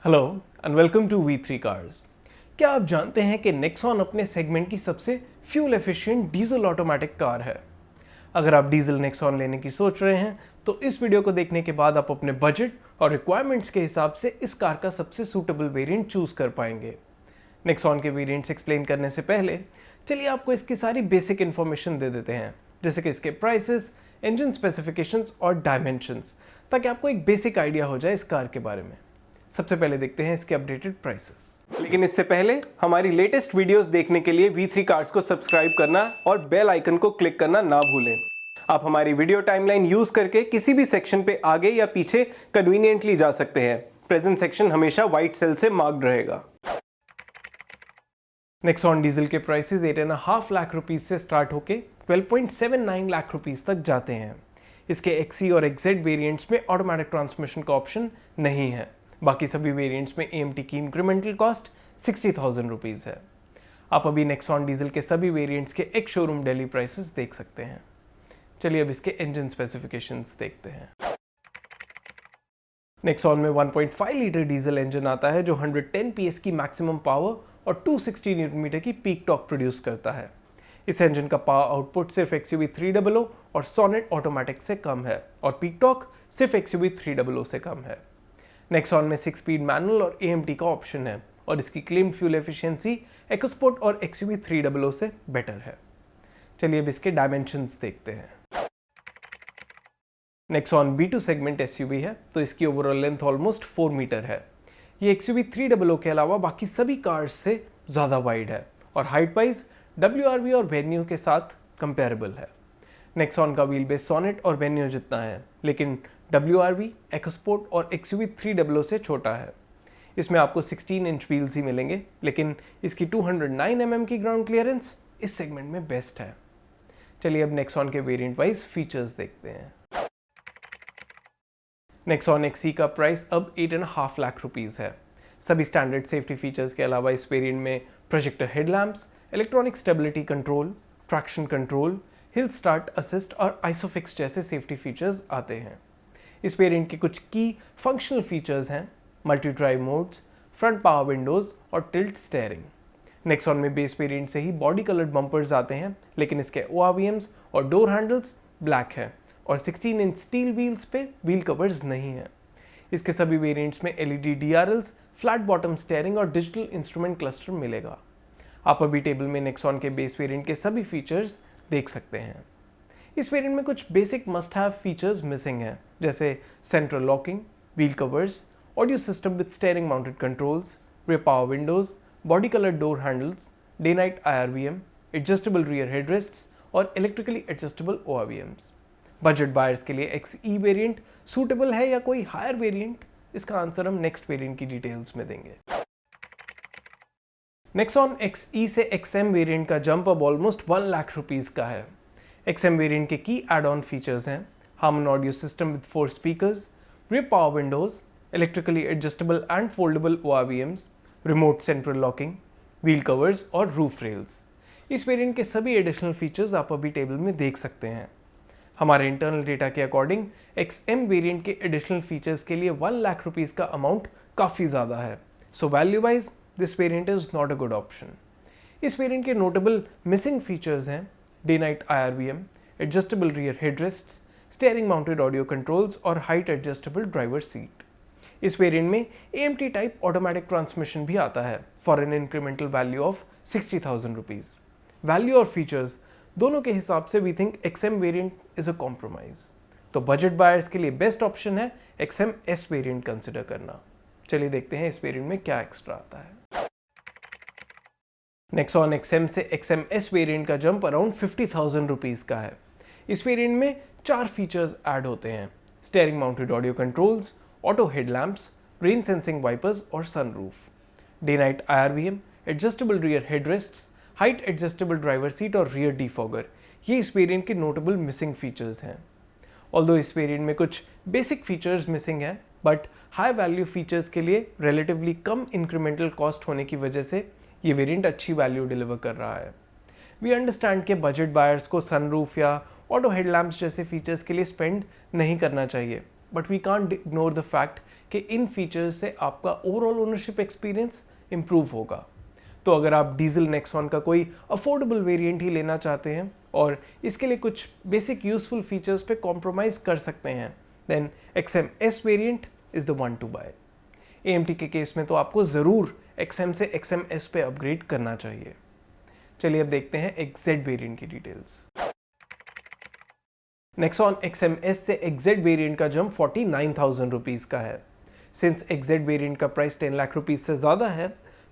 Hello and welcome to V3 cars. क्या आप जानते हैं कि नेक्सॉन अपने सेगमेंट की सबसे fuel efficient diesel automatic car है। अगर आप डीजल नेक्सॉन लेने की सोच रहे हैं तो इस वीडियो को देखने के बाद आप अपने बजट और रिक्वायरमेंट्स के हिसाब से इस कार का सबसे सूटेबल वेरिएंट चूज कर पाएंगे। नेक्सॉन के वेरिएंट्स एक्सप्लेन करने से पहले चलिए आपको इसकी सारी बेसिक इन्फॉर्मेशन दे देते हैं, जैसे कि इसके प्राइसेस, इंजन स्पेसिफिकेशंस और डायमेंशंस, ताकि आपको एक बेसिक आइडिया हो जाए इस कार के बारे में। सबसे पहले देखते हैं इसके अपडेटेड प्राइसेस। लेकिन इससे पहले हमारी लेटेस्ट वीडियोस देखने के लिए V3 कार्स को सब्सक्राइब करना और बेल आइकन को क्लिक करना ना भूलें। आप हमारी वीडियो टाइमलाइन यूज करके किसी भी सेक्शन पे आगे या पीछे कन्वीनियंटली जा सकते हैं। प्रेजेंट सेक्शन हमेशा व्हाइट सेल से मार्क्ड रहेगा। नेक्सॉन डीजल के प्राइसेस 8.5 लाख रुपीज से स्टार्ट होके 12.79 लाख रुपीज तक जाते हैं। इसके XE और XZ वेरिएंट्स में ऑटोमेटिक ट्रांसमिशन का ऑप्शन नहीं है। बाकी सभी वेरिएंट्स में AMT की इंक्रीमेंटल कॉस्ट 60,000 रुपीज है। आप अभी नेक्सॉन डीजल के सभी वेरिएंट्स के एक शोरूम डेली प्राइसेस देख सकते हैं। चलिए अब इसके इंजन स्पेसिफिकेशंस देखते हैं। नेक्सॉन में 1.5 लीटर डीजल इंजन आता है जो 110 PS की मैक्सिमम पावर और 260 न्यूटन मीटर की पीक टॉर्क प्रोड्यूस करता है। इस इंजन का पावर आउटपुट सिर्फ XUV 300 और सोनेट ऑटोमेटिक से कम है और पीक टॉर्क सिर्फ XUV 300 से कम है। नेक्सॉन में 6 स्पीड मैनुअल और AMT का ऑप्शन है और इसकी क्लेम्ड फ्यूल एफिशिएंसी EcoSport और XUV 300 से बेटर है। चलिए अब इसके डायमेंशंस देखते हैं। नेक्सॉन B2 सेगमेंट SUV है तो इसकी ओवरऑल लेंथ ऑलमोस्ट 4 मीटर है। ये XUV 300 के अलावा बाकी सभी कार्स से ज़्यादा वाइड है और हाइट वाइज WRV और वेन्यू के साथ कंपेरेबल है। नेक्सॉन का व्हील बेस सोनेट और वेन्यू जितना है, लेकिन WRV, EcoSport और XUV 300 से छोटा है। इसमें आपको 16 इंच व्हील्स ही मिलेंगे, लेकिन इसकी 209 mm की ग्राउंड क्लियरेंस इस सेगमेंट में बेस्ट है। चलिए अब नेक्सॉन के वेरिएंट वाइज फीचर्स देखते हैं। नेक्सॉन XE का प्राइस अब 8.5 लाख रुपीज़ है। सभी स्टैंडर्ड सेफ्टी फीचर्स के अलावा इस वेरिएंट में projector headlamps, electronic stability control, traction control, hill start assist और आइसोफिक्स जैसे सेफ्टी फीचर्स आते हैं। इस वेरिएंट के कुछ की फंक्शनल फीचर्स हैं multi drive modes, front power Windows और टिल्ट स्टेयरिंग। नेक्सॉन में बेस वेरिएंट से ही बॉडी कलर्ड बम्पर्स आते हैं, लेकिन इसके ORVMs और डोर हैंडल्स ब्लैक है और 16 इंच स्टील व्हील्स पे व्हील कवर्स नहीं है। इसके सभी वेरिएंट्स में LED DRLs, flat bottom steering और डिजिटल इंस्ट्रूमेंट क्लस्टर मिलेगा। आप अभी टेबल में नेक्सॉन के बेस वेरिएंट के सभी फीचर्स देख सकते हैं। इस वेरिएंट में कुछ basic must have features missing हैं, जैसे central locking, wheel covers, audio system with steering mounted controls, rear power windows, body colour door handles, day night IRVM, adjustable rear headrests और electrically adjustable ORVMs। Budget buyers के लिए XE variant suitable है या कोई higher variant, इसका answer हम next variant की details में देंगे। नेक्सॉन XE से XM वेरिएंट का जंप अब ऑलमोस्ट 1 लाख रुपीज़ का है। XM वेरिएंट के की एड ऑन फीचर्स हैं Harman audio system with 4 speakers, rear power windows, electrically adjustable and foldable ORVMs, remote central locking, wheel covers और रूफ रेल्स। इस वेरिएंट के सभी एडिशनल फीचर्स आप अभी टेबल में देख सकते हैं। हमारे इंटरनल डेटा के अकॉर्डिंग XM वेरिएंट के एडिशनल फीचर्स के लिए 1 लाख रुपीज़ का अमाउंट काफ़ी ज़्यादा है, so value wise this variant is not a good option. इस वेरिएंट के नोटेबल मिसिंग फीचर्स हैं day night IRVM, adjustable rear headrests, steering mounted audio controls और हाइट एडजस्टेबल ड्राइवर सीट। इस वेरिएंट में AMT टाइप ऑटोमेटिक ट्रांसमिशन भी आता है for an incremental value of 60,000 rupees. Value और फीचर्स दोनों के हिसाब से we think XM variant is a compromise, तो बजट बायर्स के लिए बेस्ट ऑप्शन है XM S वेरिएंट कंसिडर करना। चलिए देखते हैं इस वेरिएंट में क्या एक्स्ट्रा आता है। नेक्सॉन XM से XM S वेरिएंट का जंप अराउंड 50,000 रुपीज़ का है। इस वेरिएंट में 4 फीचर्स ऐड होते हैं: steering mounted audio controls, auto headlamps, rain sensing wipers और sunroof, day night IRVM, adjustable rear headrests, height adjustable driver seat और रियर डिफॉगर। ये इस वेरिएंट के नोटेबल मिसिंग फीचर्स हैं। ऑल्दो इस वेरिएंट में कुछ बेसिक फीचर्स मिसिंग हैं, बट हाई वैल्यू फीचर्स के लिए रिलेटिवली कम इंक्रीमेंटल कॉस्ट होने की वजह से ये वेरिएंट अच्छी वैल्यू डिलीवर कर रहा है। वी अंडरस्टैंड के बजट बायर्स को सनरूफ या ऑटो हेडलैम्प्स जैसे फीचर्स के लिए स्पेंड नहीं करना चाहिए, but we can't ignore the fact कि इन फीचर्स से आपका ओवरऑल ओनरशिप एक्सपीरियंस इम्प्रूव होगा। तो अगर आप डीजल नेक्सॉन का कोई अफोर्डेबल वेरिएंट ही लेना चाहते हैं और इसके लिए कुछ बेसिक यूजफुल फीचर्स पे कॉम्प्रोमाइज़ कर सकते हैं, then XM-S variant is the one to buy. AMT के केस में तो आपको ज़रूर XM से XM-S पे अपग्रेड करना चाहिए। चलिए अब देखते हैं XZ वेरिएंट की डिटेल्स। नेक्सॉन XM-S से XZ वेरिएंट का जंप 49,000 रुपीज़ का है। सिंस XZ वेरिएंट का प्राइस 10 लाख रुपीज़ से ज़्यादा है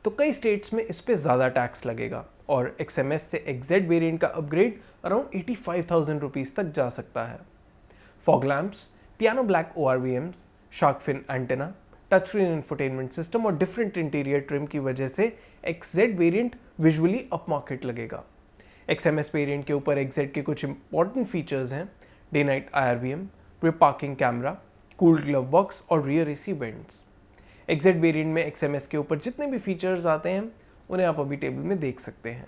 तो कई स्टेट्स में इस पे ज़्यादा टैक्स लगेगा और XM-S से XZ वेरिएंट का अपग्रेड अराउंड 85,000 रुपीज़ तक जा सकता है। Fog lamps, piano black ORVMs, shark fin antenna, touch screen infotainment system और डिफरेंट इंटीरियर ट्रिम की वजह से XZ variant visually up market लगेगा। XM-S वेरिएंट के ऊपर XZ के कुछ इंपॉर्टेंट फीचर्स हैं: day night IRVM, rear parking camera, cool glove box और rear AC vents. XZ variant में XM-S के ऊपर जितने भी फीचर्स आते हैं उन्हें आप अभी टेबल में देख सकते हैं।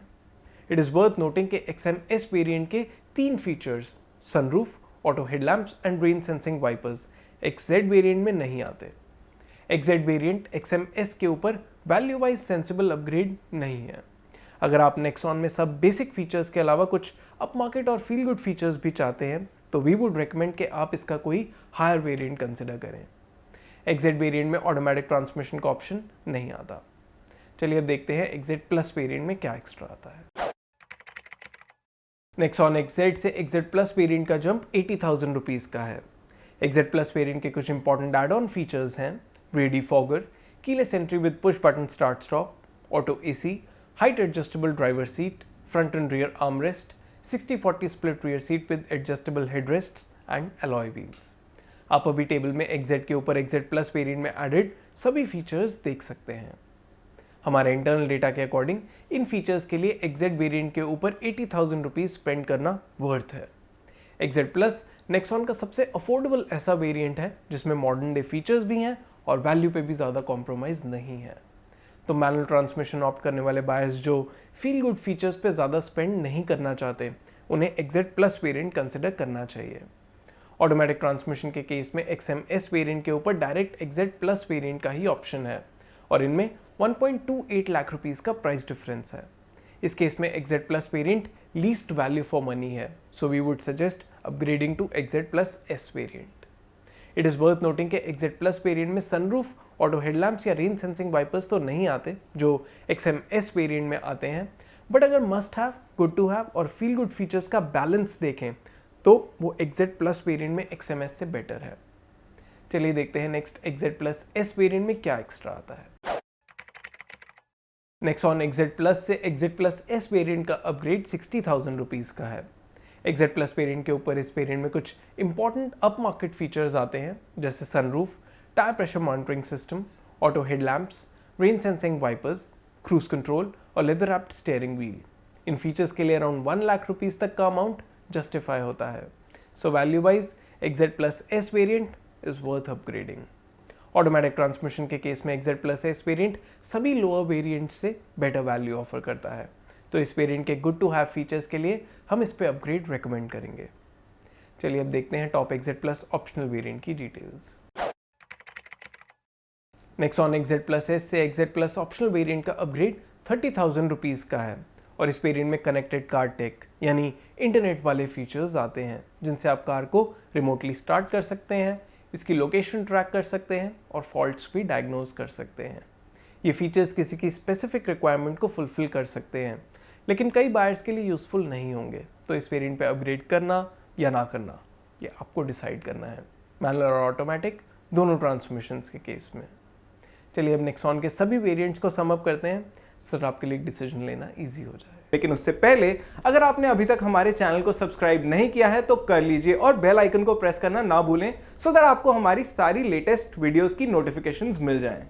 इट इज़ वर्थ नोटिंग कि XM-S वेरिएंट के 3 features sunroof, auto headlamps and rain sensing wipers XZ variant में नहीं आते। XZ वेरिएंट XM-S के ऊपर वैल्यू वाइज सेंसिबल अपग्रेड नहीं है। अगर आप नेक्सॉन में सब बेसिक फीचर्स के अलावा कुछ अप मार्केट और फील गुड फीचर्स भी चाहते हैं तो वी वुड रिकमेंड कि आप इसका कोई हायर वेरिएंट कंसिडर करें। XZ वेरिएंट में ऑटोमेटिक ट्रांसमिशन का ऑप्शन नहीं आता। चलिए अब देखते हैं XZ प्लस वेरिएंट में क्या एक्स्ट्रा आता है। नेक्सॉन XZ से XZ प्लस वेरिएंट का जंप 80,000 रुपीज़ का है। XZ प्लस वेरिएंट के कुछ इंपॉर्टेंट एड ऑन फीचर्स हैं: rear defogger, keyless entry with push button start stop, auto AC, height adjustable driver seat, front and rear armrest, 60-40 split rear seat with adjustable headrests and alloy wheels। आप अभी table में XZ के ऊपर XZ plus variant में added सभी features देख सकते हैं। हमारे इंटरनल डेटा के अकॉर्डिंग इन फीचर्स के लिए XZ वेरिएंट के ऊपर 80,000 रुपीज़ स्पेंड करना वर्थ है। XZ प्लस नेक्सॉन का सबसे अफोर्डेबल ऐसा वेरिएंट है जिसमें मॉडर्न डे फीचर्स भी हैं और वैल्यू पे भी ज़्यादा कॉम्प्रोमाइज़ नहीं है। तो मैनुअल ट्रांसमिशन ऑप्ट करने वाले बायर्स जो फील गुड फीचर्स पे ज़्यादा स्पेंड नहीं करना चाहते उन्हें XZ प्लस वेरिएंट कंसिडर करना चाहिए। ऑटोमेटिक ट्रांसमिशन के केस में XM-S वेरिएंट के ऊपर डायरेक्ट XZ प्लस वेरिएंट का ही ऑप्शन है और इनमें 1.28 लाख रुपीज़ का प्राइस डिफरेंस है। इस केस में XZ plus variant least value for money है, so we would suggest upgrading to XZ plus S variant. It is worth noting कि XZ प्लस वेरिएंट में सनरूफ, ऑटो हेडलैम्प्स या rain sensing wipers तो नहीं आते जो XM-S variant में आते हैं, बट अगर must have, good to have और फील गुड फीचर्स का बैलेंस देखें तो वो XZ प्लस वेरिएंट में XM-S से बेटर है। चलिए देखते हैं next XZ plus S variant में क्या एक्स्ट्रा आता है। नेक्सॉन XZ प्लस से XZ प्लस S वेरिएंट का अपग्रेड 60,000 रुपीज़ का है। XZ प्लस वेरिएंट के ऊपर इस वेरिएंट में कुछ इंपॉर्टेंट अप मार्केट फीचर्स आते हैं जैसे sunroof, tyre pressure monitoring system, auto headlamps, rain sensing wipers, cruise control और लेदर रैप्ड स्टीयरिंग व्हील। इन फीचर्स के लिए अराउंड 1 लाख रुपीज़ तक का अमाउंट जस्टिफाई होता है। So value wise XZ plus S variant is worth upgrading. Automatic transmission के case में XZ प्लस S वेरिएंट सभी लोअर वेरिएंट से बेटर वैल्यू ऑफर करता है, तो इस वेरिएंट के गुड टू हैव फीचर्स के लिए हम इस पे अपग्रेड रेकमेंड करेंगे। चलिए अब देखते हैं top XZ plus optional variant की details. Nexon XZ plus S से XZ प्लस ऑप्शनल वेरिएंट का अपग्रेड 30,000 रुपीज़ का है और इस वेरिएंट में कनेक्टेड कार टेक यानी इंटरनेट वाले फीचर्स आते हैं जिनसे आप कार को रिमोटली स्टार्ट कर सकते हैं, इसकी लोकेशन ट्रैक कर सकते हैं और फॉल्ट्स भी डायग्नोज कर सकते हैं। ये फीचर्स किसी की स्पेसिफिक रिक्वायरमेंट को फुलफिल कर सकते हैं लेकिन कई बायर्स के लिए यूज़फुल नहीं होंगे, तो इस वेरिएंट पे अपग्रेड करना या ना करना ये आपको डिसाइड करना है, मैनुअल और ऑटोमेटिक दोनों ट्रांसमिशंस के केस में। चलिए अब नेक्सॉन के सभी वेरिएंट्स को सम अप करते हैं सो तो आपके लिए डिसीजन लेना ईजी हो जाए। लेकिन उससे पहले अगर आपने अभी तक हमारे चैनल को सब्सक्राइब नहीं किया है तो कर लीजिए और बेल आइकन को प्रेस करना ना भूलें सो दैट आपको हमारी सारी लेटेस्ट वीडियोस की नोटिफिकेशंस मिल जाएं।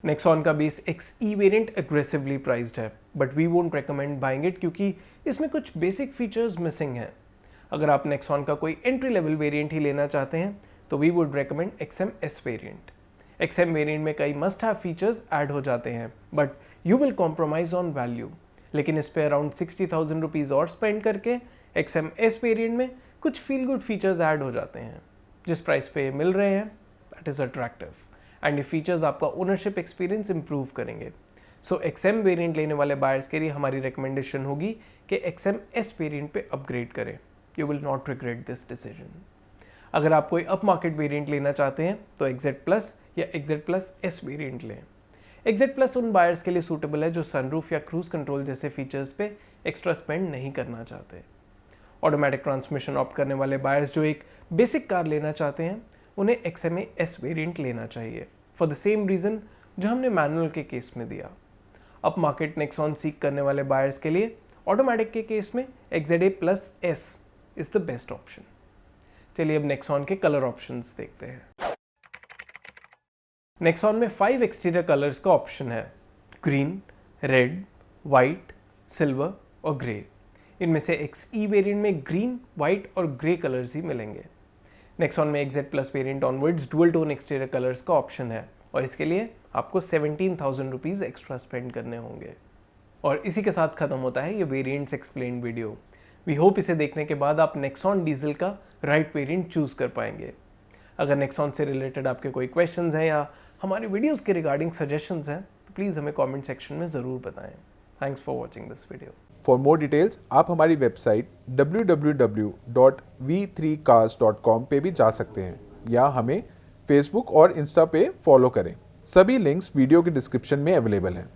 नेक्सॉन का base XE variant aggressively priced है but we won't recommend buying it क्योंकि इसमें कुछ बेसिक फीचर्स मिसिंग हैं। अगर आप नेक्सॉन का कोई एंट्री लेवल वेरिएंट ही लेना चाहते हैं तो we would recommend XM-S variant. XM variant में कई मस्ट हैव फीचर्स ऐड हो जाते हैं but you will compromise on value, लेकिन इस पे अराउंड 60,000 रुपीज़ और स्पेंड करके XM-S वेरिएंट में कुछ फील गुड फीचर्स ऐड हो जाते हैं। जिस प्राइस पे मिल रहे हैं दैट इज़ अट्रैक्टिव एंड ये फीचर्स आपका ओनरशिप एक्सपीरियंस इंप्रूव करेंगे। सो XM वेरिएंट लेने वाले बायर्स के लिए हमारी रिकमेंडेशन होगी कि XM S वेरिएंट पे अपग्रेड करें। You will not regret this decision. अगर आप कोई अप मार्केट वेरिएंट लेना चाहते हैं तो XZ Plus या XZ Plus S वेरिएंट लें। XZ Plus उन बायर्स के लिए सूटेबल है जो सनरूफ या क्रूज कंट्रोल जैसे फीचर्स पे एक्स्ट्रा स्पेंड नहीं करना चाहते। ऑटोमेटिक ट्रांसमिशन ऑप्ट करने वाले बायर्स जो एक बेसिक कार लेना चाहते हैं उन्हें XMA S वेरिएंट लेना चाहिए फॉर द सेम रीज़न जो हमने मैनुअल के केस में दिया। अप मार्केट नेक्सॉन सीख करने वाले बायर्स के लिए ऑटोमेटिक के केस में XZA Plus S is the best option. चलिए अब नेक्सॉन के कलर ऑप्शंस देखते हैं। नेक्सॉन में 5 एक्सटीरियर कलर्स का ऑप्शन है, ग्रीन, रेड, वाइट, सिल्वर और ग्रे। इनमें से XE वेरिएंट में ग्रीन, वाइट और ग्रे कलर्स ही मिलेंगे। नेक्सॉन में XZ Plus variant onwards dual tone exterior colours का ऑप्शन है और इसके लिए आपको 17,000 रुपीज़ एक्स्ट्रा स्पेंड करने होंगे। और इसी के साथ ख़त्म होता है ये variants explain video. We hope इसे देखने के बाद आप नेक्सॉन डीजल का राइट वेरिएंट चूज़ कर पाएंगे। अगर नेक्सॉन से रिलेटेड आपके कोई क्वेश्चंस हैं या हमारी वीडियोस के रिगार्डिंग सजेशंस हैं तो प्लीज़ हमें कमेंट सेक्शन में ज़रूर बताएं। Thanks for watching this video. For more details आप हमारी वेबसाइट www.v3cars.com पे भी जा सकते हैं या हमें फेसबुक और इंस्टा पे फॉलो करें। सभी लिंक्स वीडियो के डिस्क्रिप्शन में अवेलेबल हैं।